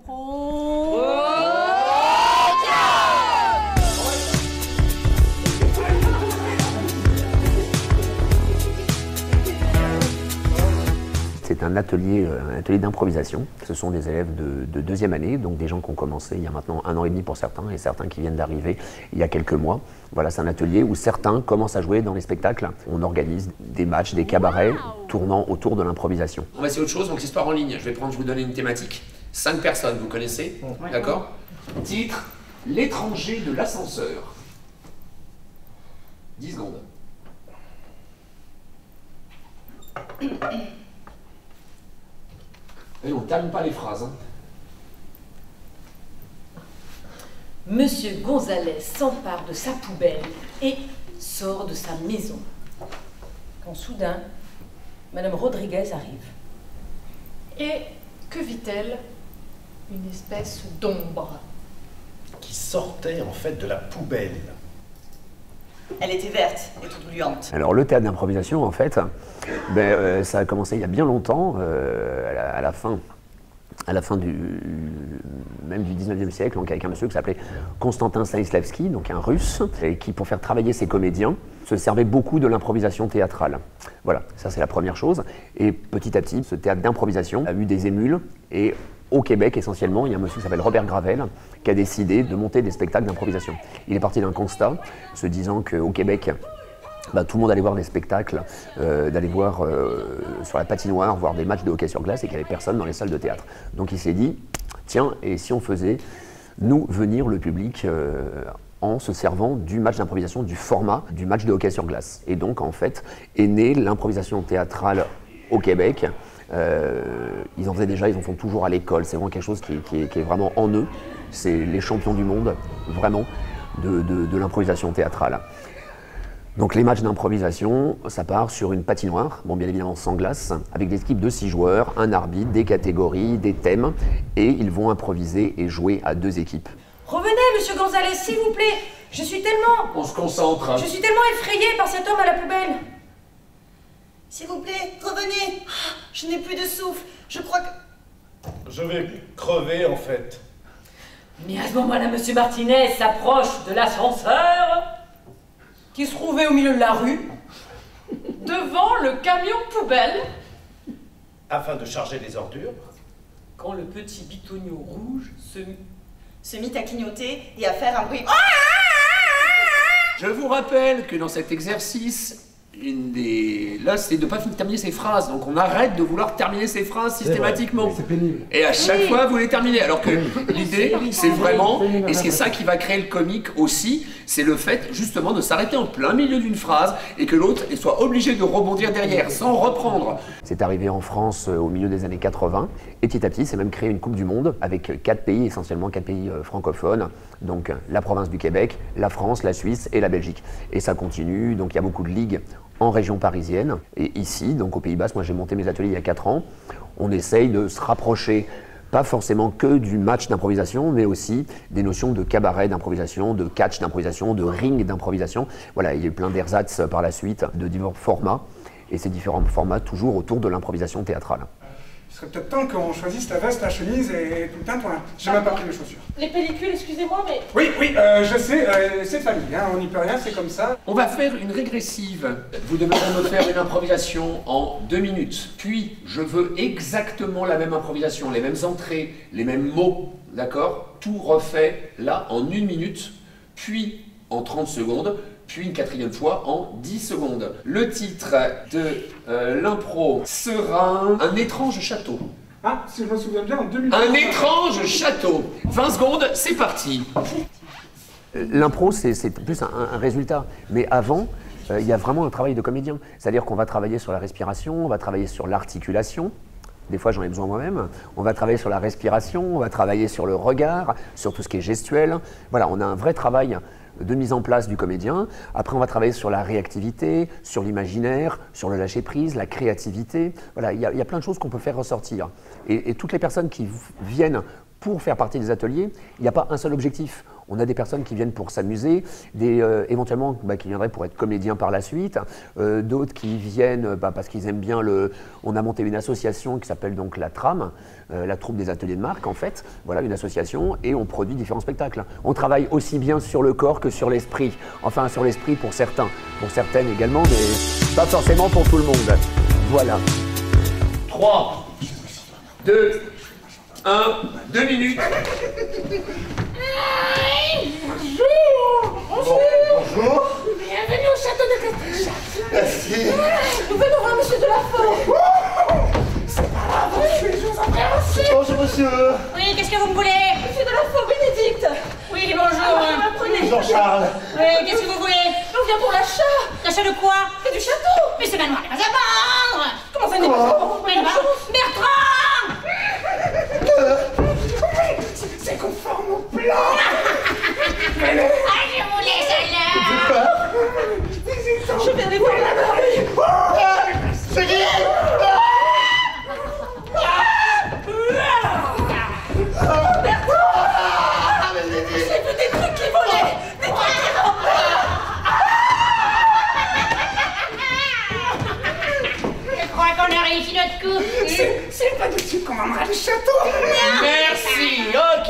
Pro. C'est un atelier d'improvisation. Ce sont des élèves de deuxième année, donc des gens qui ont commencé il y a maintenant 1 an et demi pour certains, et certains qui viennent d'arriver il y a quelques mois. Voilà, c'est un atelier où certains commencent à jouer dans les spectacles. On organise des matchs, des cabarets tournant autour de l'improvisation. On va essayer autre chose, donc histoire en ligne. Je vais vous donner une thématique. 5 personnes, vous connaissez, d'accord? Titre, l'étranger de l'ascenseur. 10 secondes. Et on ne termine pas les phrases. Monsieur Gonzalez s'empare de sa poubelle et sort de sa maison. Quand soudain, Madame Rodriguez arrive. Et que vit-elle? Une espèce d'ombre. Qui sortait en fait de la poubelle. Elle était verte et toute gluante. Alors le théâtre d'improvisation, en fait, ça a commencé il y a bien longtemps, à la fin même du 19e siècle, donc avec un monsieur qui s'appelait Konstantin Stanislavski, donc un russe, et qui, pour faire travailler ses comédiens, se servait beaucoup de l'improvisation théâtrale. Voilà, ça c'est la première chose. Et petit à petit, ce théâtre d'improvisation a eu des émules, et au Québec essentiellement, il y a un monsieur qui s'appelle Robert Gravel, qui a décidé de monter des spectacles d'improvisation. Il est parti d'un constat, se disant qu'au Québec, tout le monde allait voir des spectacles, d'aller voir sur la patinoire, voir des matchs de hockey sur glace et qu'il n'y avait personne dans les salles de théâtre. Donc il s'est dit, tiens, et si on faisait, nous, venir le public en se servant du match d'improvisation, du format du match de hockey sur glace. Et donc, en fait, est née l'improvisation théâtrale au Québec. Ils en faisaient déjà, ils en font toujours à l'école. C'est vraiment quelque chose qui est vraiment en eux. C'est les champions du monde, vraiment, de l'improvisation théâtrale. Donc les matchs d'improvisation, ça part sur une patinoire, bon bien évidemment sans glace, avec des équipes de 6 joueurs, un arbitre, des catégories, des thèmes, et ils vont improviser et jouer à 2 équipes. Revenez, monsieur Gonzalez, s'il vous plaît. Je suis tellement effrayée par cet homme à la poubelle. S'il vous plaît, revenez. Je n'ai plus de souffle. Je crois que... Je vais crever en fait. Mais à ce moment-là, monsieur Martinez s'approche de l'ascenseur qui se trouvait au milieu de la rue, Devant le camion poubelle. Afin de charger les ordures. quand le petit bitonio rouge se mit à clignoter et à faire un bruit. Je vous rappelle que dans cet exercice, là, c'est de ne pas terminer ses phrases. Donc on arrête de vouloir terminer ses phrases systématiquement. C'est pénible. Et à chaque fois, vous les terminez. Alors que l'idée, c'est vraiment, et c'est ça qui va créer le comique aussi, c'est le fait justement de s'arrêter en plein milieu d'une phrase et que l'autre soit obligé de rebondir derrière, sans reprendre. C'est arrivé en France au milieu des années 80, et petit à petit, c'est même créé une Coupe du Monde avec 4 pays, essentiellement 4 pays francophones, donc la province du Québec, la France, la Suisse et la Belgique. Et ça continue, donc il y a beaucoup de ligues en région parisienne, et ici, donc au Pays Basque, moi j'ai monté mes ateliers il y a 4 ans, on essaye de se rapprocher, pas forcément que du match d'improvisation, mais aussi des notions de cabaret d'improvisation, de catch d'improvisation, de ring d'improvisation. Voilà, il y a eu plein d'ersatz par la suite, de différents formats, et ces différents formats toujours autour de l'improvisation théâtrale. Il serait peut-être temps qu'on choisisse la veste, la chemise et tout le tintouin. J'ai même pas pris les chaussures. Les pellicules, excusez-moi, mais... Oui, je sais, c'est famille, hein, on n'y peut rien, c'est comme ça. On va faire une régressive. Vous devrez me faire une improvisation en 2 minutes. Puis, je veux exactement la même improvisation, les mêmes entrées, les mêmes mots, d'accord? Tout refait là en 1 minute, puis en 30 secondes, puis une 4e fois en 10 secondes. Le titre de l'impro sera Un étrange château. Ah, si je me souviens bien, en 2000. Un étrange château. 20 secondes, c'est parti. L'impro, c'est plus un résultat. Mais avant, il y a vraiment un travail de comédien. C'est-à-dire qu'on va travailler sur la respiration, on va travailler sur l'articulation. Des fois, j'en ai besoin moi-même. On va travailler sur la respiration, on va travailler sur le regard, sur tout ce qui est gestuel. Voilà, on a un vrai travail de mise en place du comédien. Après, on va travailler sur la réactivité, sur l'imaginaire, sur le lâcher-prise, la créativité. Voilà, il y a plein de choses qu'on peut faire ressortir. Et toutes les personnes qui viennent pour faire partie des ateliers, il n'y a pas un seul objectif. On a des personnes qui viennent pour s'amuser, éventuellement qui viendraient pour être comédiens par la suite, d'autres qui viennent parce qu'ils aiment bien On a monté une association qui s'appelle donc la TRAM, la troupe des ateliers de marque en fait. Voilà, une association, et on produit différents spectacles. On travaille aussi bien sur le corps que sur l'esprit. Enfin, sur l'esprit pour certains, pour certaines également, mais pas forcément pour tout le monde. Voilà. 3, 2, 1, 2 minutes. Bonjour. Bienvenue au château de Catécha. Merci. Nous venons voir monsieur Delafort. C'est pas grave, je vous en prie, monsieur. Bonjour, monsieur. Oui, qu'est-ce que vous me voulez? Monsieur Delafort, Bénédicte. Oui, bonjour. Apprenez. Jean-Charles. Oui, qu'est-ce que vous voulez? On vient pour l'achat. L'achat de quoi? Et du château. Mais ce manoir n'est pas à vendre. Comment ça n'est pas à vendre? Oui, Bertrand! C'est conforme au plan. Ah, je vous laisse alors. Je vais aller voir la mère. C'est qui? J'ai vu des trucs qui volaient. Des trucs qui Je crois qu'on a réussi notre coup. C'est pas dessus qu'on vendra le château. Merci, ok.